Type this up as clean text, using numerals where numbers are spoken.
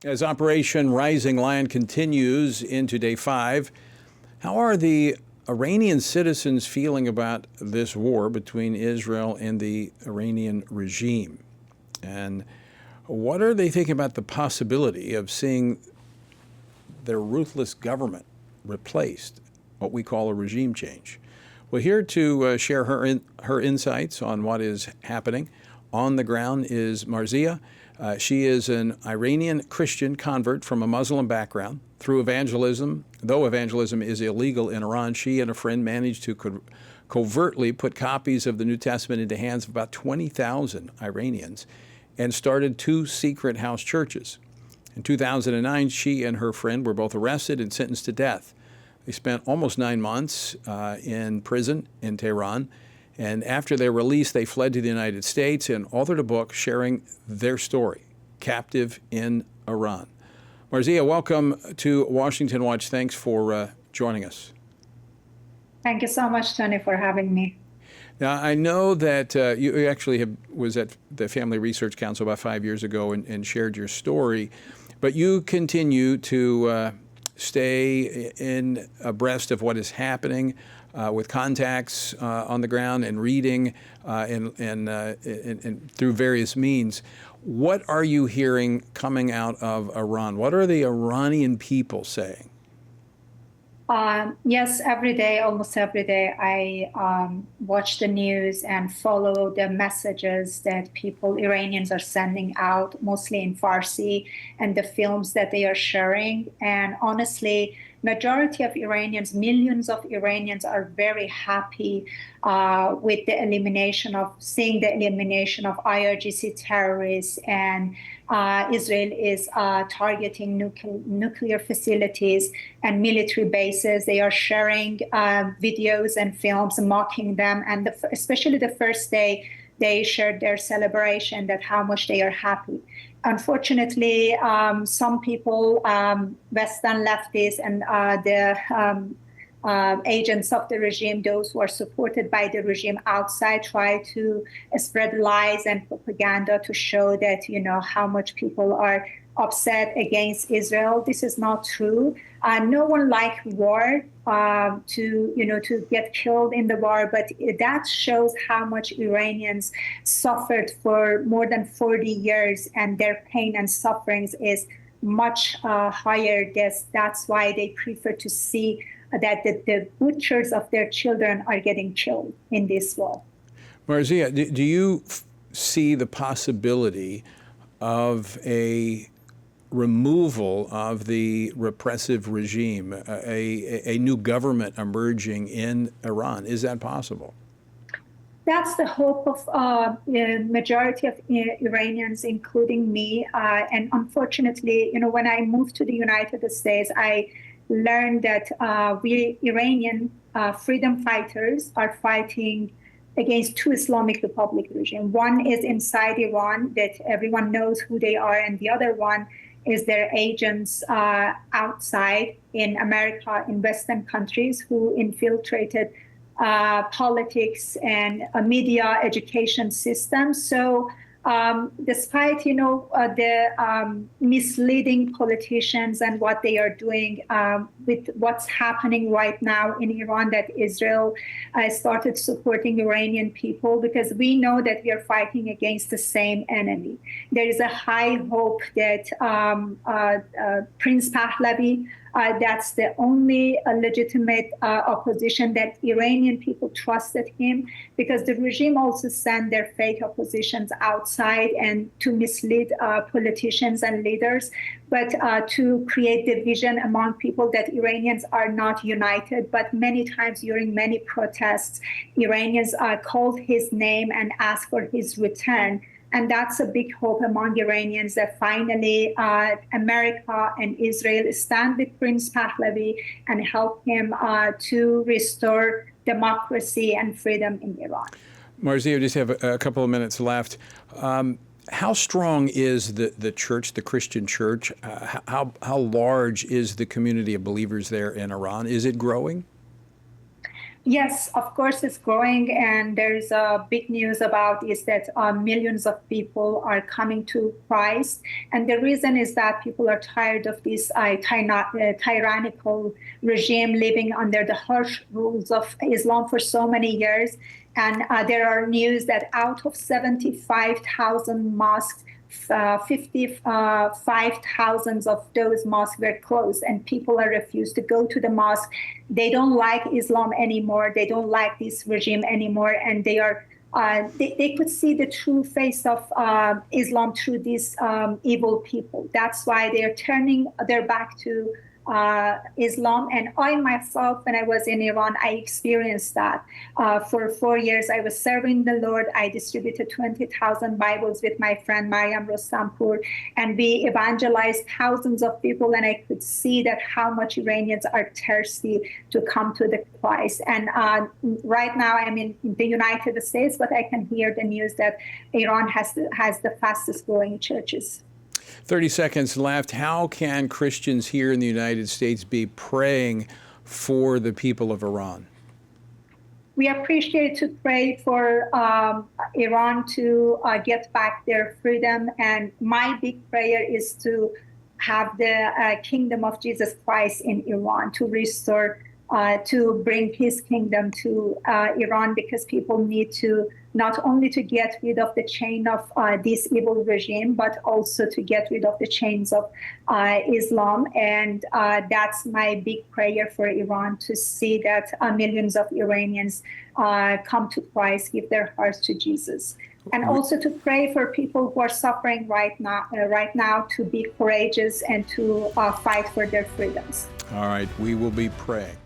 As Operation Rising Lion continues into day 5, how are the Iranian citizens feeling about this war between Israel and the Iranian regime? And what are they thinking about the possibility of seeing their ruthless government replaced, what we call a regime change? Well, here to share her insights on what is happening on the ground is Marziyeh. She is an Iranian Christian convert from a Muslim background. Through evangelism, though evangelism is illegal in Iran, she and a friend managed to covertly put copies of the New Testament into hands of about 20,000 Iranians and started 2 secret house churches. In 2009, she and her friend were both arrested and sentenced to death. They spent almost 9 months in prison in Tehran. And after their release, they fled to the United States and authored a book sharing their story, Captive in Iran. Marziyeh, welcome to Washington Watch. Thanks for joining us. Thank you so much, Tony, for having me. Now, I know that you actually was at the Family Research Council about 5 years ago and shared your story, but you continue to stay abreast of what is happening with contacts on the ground and reading and through various means. What are you hearing coming out of Iran? What are the Iranian people saying? Yes, every day, almost every day, I watch the news and follow the messages that Iranians are sending out, mostly in Farsi, and the films that they are sharing. And honestly, majority of Iranians, millions of Iranians are very happy with seeing the elimination of IRGC terrorists, and Israel is targeting nuclear facilities and military bases. They are sharing videos and films mocking them, and especially the first day they shared their celebration, that how much they are happy. Unfortunately, some people, Western leftists and the agents of the regime, those who are supported by the regime outside, try to spread lies and propaganda to show that, how much people are upset against Israel. This is not true. No one likes war to get killed in the war, but that shows how much Iranians suffered for more than 40 years, and their pain and sufferings is much higher. That's why they prefer to see that the butchers of their children are getting killed in this war. Marziyeh, do you see the possibility of a removal of the repressive regime, a new government emerging in Iran? Is that possible? That's the hope of the majority of Iranians, including me. And unfortunately, when I moved to the United States, I learned that we Iranian freedom fighters are fighting against 2 Islamic Republic regimes. One is inside Iran that everyone knows who they are, and the other one is their agents outside in America, in Western countries, who infiltrated politics and media education systems. So despite, the misleading politicians and what they are doing with what's happening right now in Iran, that Israel started supporting Iranian people, because we know that we are fighting against the same enemy. There is a high hope that Prince Pahlavi, that's the only legitimate opposition, that Iranian people trusted him, because the regime also sent their fake oppositions outside and to mislead politicians and leaders, but to create division among people, that Iranians are not united. But many times during many protests, Iranians called his name and asked for his return. And that's a big hope among Iranians, that finally America and Israel stand with Prince Pahlavi and help him to restore democracy and freedom in Iran. Marziyeh, we just have a couple of minutes left. How strong is the church, the Christian church? How large is the community of believers there in Iran? Is it growing? Yes, of course, it's growing, and there's big news about is that millions of people are coming to Christ, and the reason is that people are tired of this tyrannical regime living under the harsh rules of Islam for so many years. And there are news that out of 75,000 mosques, 55,000 of those mosques were closed, and people are refused to go to the mosque. They don't like Islam anymore. They don't like this regime anymore, and they could see the true face of Islam through these evil people. That's why they are turning their back to Islam. And I myself, when I was in Iran, I experienced that. For 4 years, I was serving the Lord. I distributed 20,000 Bibles with my friend Mariam Rostampur, and we evangelized thousands of people. And I could see that how much Iranians are thirsty to come to the Christ. And right now, I'm in the United States, but I can hear the news that Iran has the fastest growing churches. 30 seconds left. How can Christians here in the United States be praying for the people of Iran? We appreciate to pray for Iran to get back their freedom. And my big prayer is to have the kingdom of Jesus Christ in Iran, to restore, to bring his kingdom to Iran, because people need to not only to get rid of the chain of this evil regime, but also to get rid of the chains of Islam. And that's my big prayer for Iran, to see that millions of Iranians come to Christ, give their hearts to Jesus. And also to pray for people who are suffering right now to be courageous and to fight for their freedoms. All right, we will be praying.